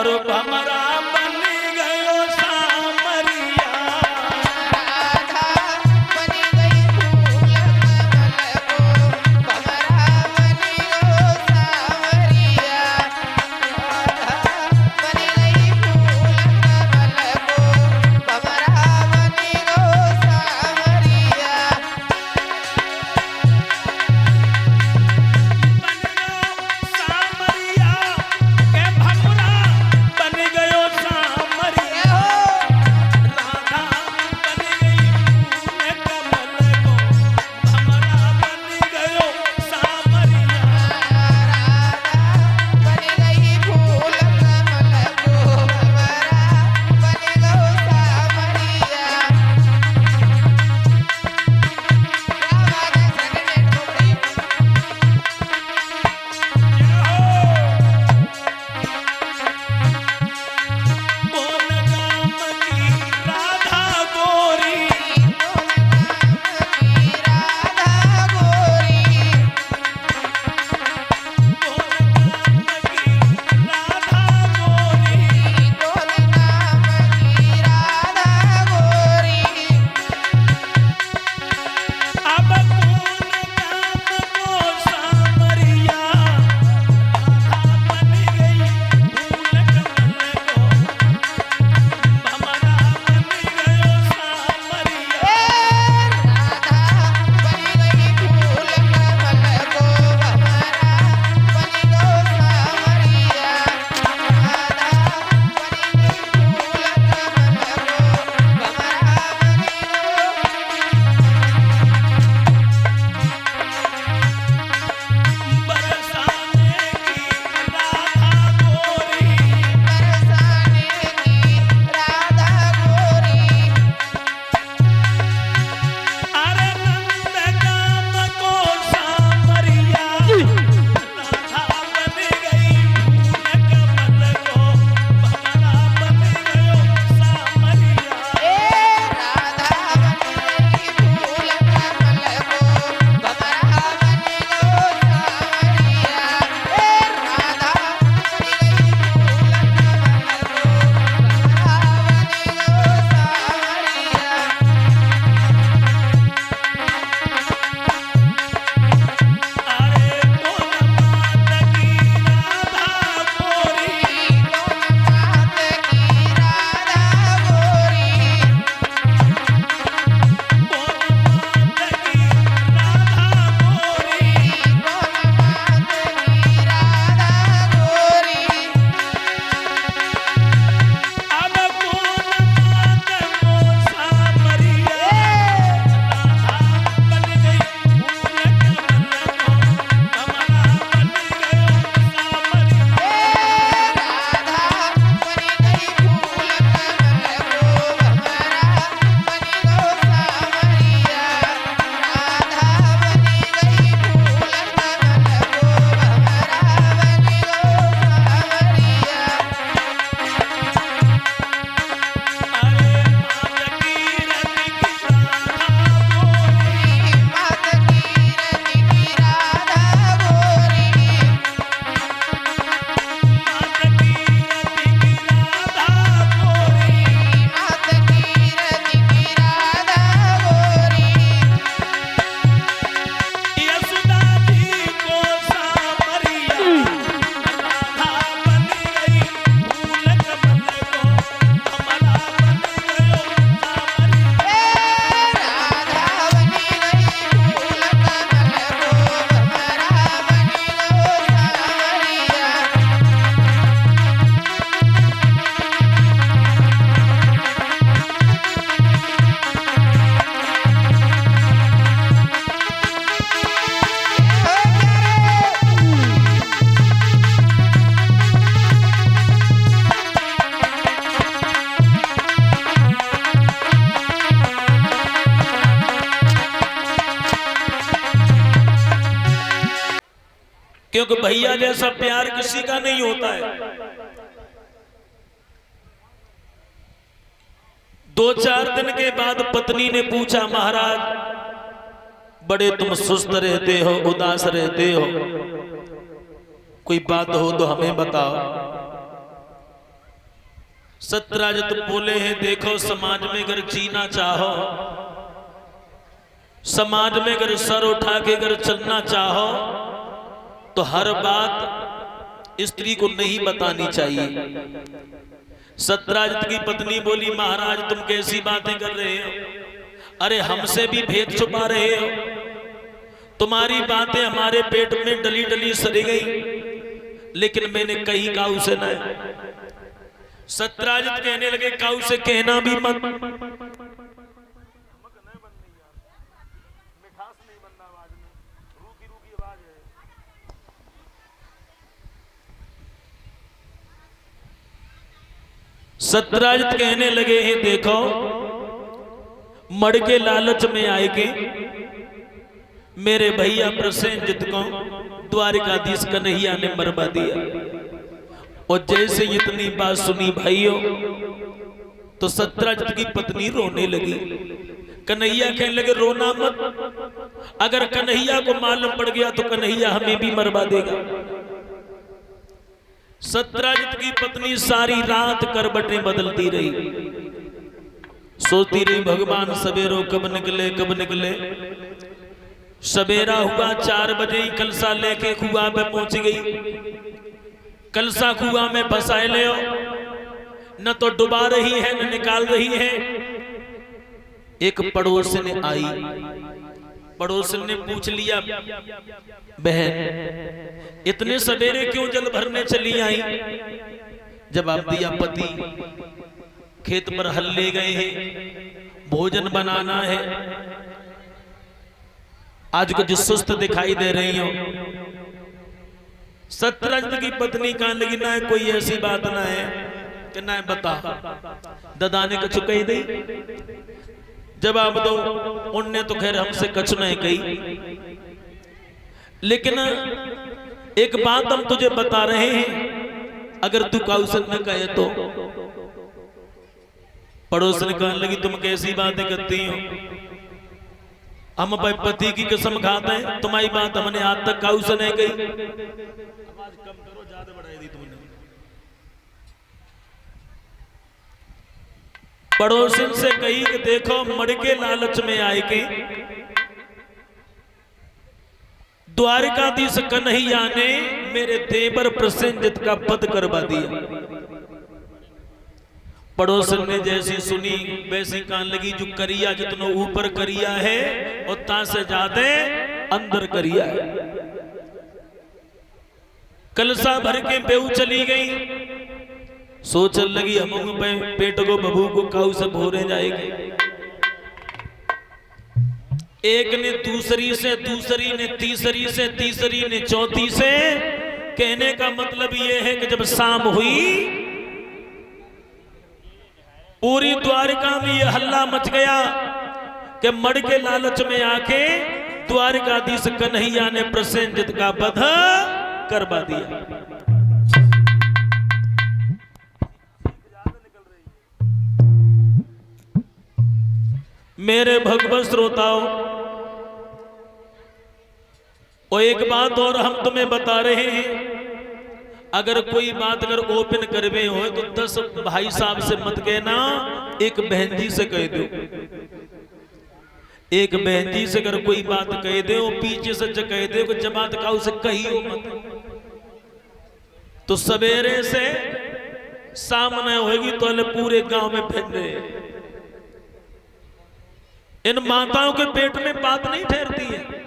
और भमरा बन गयो सामरिया। राधा बन गई फूल कमल को भमरा बन गयो सावरिया। राधा बन गई फूल कमल को भमरा बन गयो सावरिया। सामरिया के भमरा बन गयो सामरिया। राधा बन गई फूल कमल को भमरा बन गयो सामरिया। राधा बन गई फूल कमल को भमरा बन गयो सावरिया। कौन गाम की राधा गोरी। राधा गोरी कौन गाम की राधा गोरी। कौन नाम की राधा गोरी। अब कौन गाम को सामरिया। राधा बन गई फूल कमल को भमरा बन गयो सामरिया। राधा बन गई फूल कमल को भमरा बन गयो सावरिया। राधा बन गई फूल कमल को भमरा बन बरसाने की राधा गोरी। बरसाने की राधा गोरी। अरे नंद गाम को सामरिया। राधा बन गई फूल कमल को भमरा बन गयो सामरिया। राधा बन गई फूल कमल को भमरा बन गयो सावरिया। राधा बन गई फूल कमल को भमरा बन गयो सावरिया। अरे कौन मात की राधा गोरी। कौन मात की राधा गोरी। कौन मात की राधा गोरी। कौन मात की राधा गोरी। अब कौन मात को सामरिया। राधा बन गई फूल कमल को भमरा बन गयो सामरिया। राधा बन गई फूल कमल को भमरा बन गयो सावरिया। राधा बन गई फूल कमल को भमरा बन गयो क्योंकि भैया जैसा प्यार किसी का नहीं होता है। 2-4 दिन के बाद पत्नी ने पूछा, महाराज बड़े तुम सुस्त रहते हो, उदास रहते हो, कोई बात हो तो हमें बताओ। सत्यराजित बोले हैं, देखो समाज में अगर जीना चाहो, समाज में अगर सर उठा के अगर चलना चाहो, तो हर बात स्त्री को नहीं बतानी चाहिए। सत्यराजित की पत्नी बोली, महाराज तुम कैसी बातें कर रहे हो? अरे हमसे भी भेद छुपा रहे हो? तुम्हारी बातें हमारे पेट में डली डली सड़ी गई, लेकिन मैंने कही काऊ से नहीं। सत्यराजित कहने लगे, काऊ से कहना भी मत। सत्यराजित कहने लगे हैं, देखो मड़ के लालच में आए के मेरे भैया प्रसेनजित को द्वारिकाधीश कन्हैया ने मरवा दिया। और जैसे इतनी बात सुनी भाइयों, तो सत्यराजित की पत्नी रोने लगी। कन्हैया कहने लगे, रोना मत, अगर कन्हैया को मालूम पड़ गया तो कन्हैया हमें भी मरवा देगा। सत्यराजित की पत्नी सारी रात करवटें बदलती रही, सोती रही भगवान सवेरो कब निकले कब निकले। सवेरा हुआ 4 बजे ही कलसा लेके कुआं पे पहुंच गई। कलसा कुआं में फंसाए ले, न तो डुबा रही है न निकाल रही है। एक पड़ोसन आई, पड़ोसन ने पूछ लिया, बहन इतने सवेरे क्यों जल भरने चली आई? जवाब दिया, पति खेत पर हल ले गए हैं, भोजन बनाना है, आज कुछ सुस्त दिखाई दे रही हो। सत्यराजित की पत्नी कहने लगी, ना कोई ऐसी बात ना है कि ना बता, ददाने को चुकाई दी, जवाब दो। उनने तो खैर हमसे कछ नहीं कही, लेकिन एक बात हम तुझे बता रहे हैं, अगर तू कौशल न कहे तो। पड़ोसन कहने लगी, तुम कैसी बातें करती हो? हम भाई पति की कसम खाते हैं, तुम्हारी बात हमने आज तक कौशल नहीं कही। आवाज कम करो, ज्यादा बढ़ाई दी तुमने। पड़ोसन से कही कि देखो मड़ के लालच में आए के द्वारिकाधीश कन्हैया ने मेरे देवर प्रसेनजित का वध करवा दिया। पड़ोसन ने जैसी सुनी वैसी कहने लगी, जो करिया जितना ऊपर करिया है उतना से ज्यादा अंदर करिया है। कलसा भर के बेऊ चली गई, सोचने लगी हम पेट को बबू को काऊ से भोरे जाएगी। एक ने दूसरी से, दूसरी ने तीसरी से, तीसरी ने चौथी से। कहने का मतलब यह है कि जब शाम हुई, पूरी द्वारिका में यह हल्ला मच गया कि मड़ के लालच में आके द्वारिकाधीश कन्हैया ने प्रसेनजित का वध करवा दिया। मेरे भगवत श्रोताओं, और एक बात और हम तुम्हें बता रहे हैं, अगर कोई बात अगर ओपन करवे हो तो 10 भाई साहब से मत कहना, एक बहन जी से कह दो। एक बहन जी से अगर कोई बात कह दे, पीछे से कह दे कि जमात का उसे कही हो मत, तो सवेरे से सामने होगी तो पूरे गांव में फैल रहे। इन माताओं के पेट में बात नहीं ठहरती है।